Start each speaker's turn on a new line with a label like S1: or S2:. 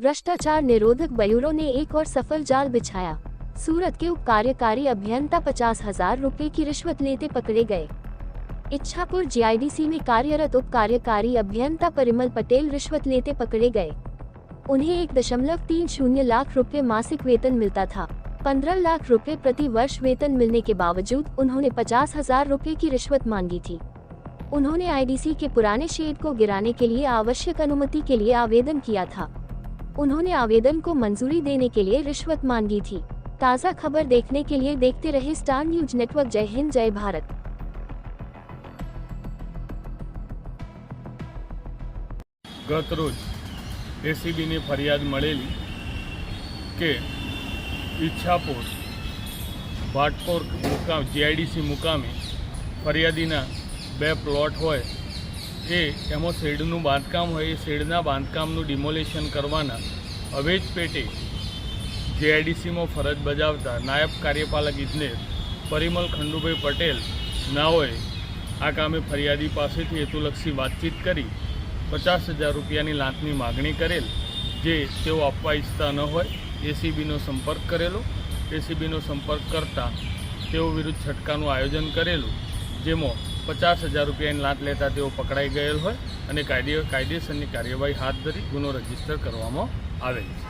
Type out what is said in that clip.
S1: भ्रष्टाचार निरोधक ब्यूरो ने एक और सफल जाल बिछाया। सूरत के उप कार्यकारी अभियंता 50,000 रुपए की रिश्वत लेते पकड़े गए। इच्छापुर जीआईडीसी में कार्यरत उप कार्यकारी अभियंता परिमल पटेल रिश्वत लेते पकड़े गए। उन्हें 1.30 लाख रुपए मासिक वेतन मिलता था। 15 लाख रुपए प्रति वर्ष वेतन मिलने के बावजूद उन्होंने 50,000 रुपए की रिश्वत मांगी थी। उन्होंने आईडीसी के पुराने शेड को गिराने के लिए आवश्यक अनुमति के लिए आवेदन किया था। उन्होंने आवेदन को मंजूरी देने के लिए रिश्वत मांगी थी। ताज़ा खबर देखने के लिए देखते रहे स्टार न्यूज नेटवर्क। जय हिंद, जय भारत।
S2: गत रोज एसीबी ने फरियाद મળેલી કે ઈચ્છાપુર ભાટકોર મુકામ જીઆઈડીસી મુકામે ફરિયાદીના 2 પ્લોટ હોય એમાં શેડનું બાંધકામ હોય, એ શેડના બાંધકામનું ડિમોલેશન કરવાના અવેજ પેટે જીઆઈડીસીમાં ફરજ બજાવતા નાયબ કાર્યપાલક ઇજનેર પરિમલ ખંડુભાઈ પટેલ નાઓએ આ કામે ફરિયાદી પાસેથી હેતુલક્ષી વાતચીત કરી 50,000 રૂપિયાની લાંચની માગણી કરેલ, જે તેઓ આપવા ઈચ્છતા ન હોય એસીબીનો સંપર્ક કરેલો। એસીબીનો સંપર્ક કરતાં તેઓ વિરુદ્ધ છટકાનું આયોજન કરેલું, જેમાં 50,000 રૂપિયાની લાંચ લેતા તેઓ પકડાઈ ગયેલ હોય અને કાયદેસરની કાર્યવાહી હાથ ધરી ગુનો રજીસ્ટર કરવામાં આવેલ છે।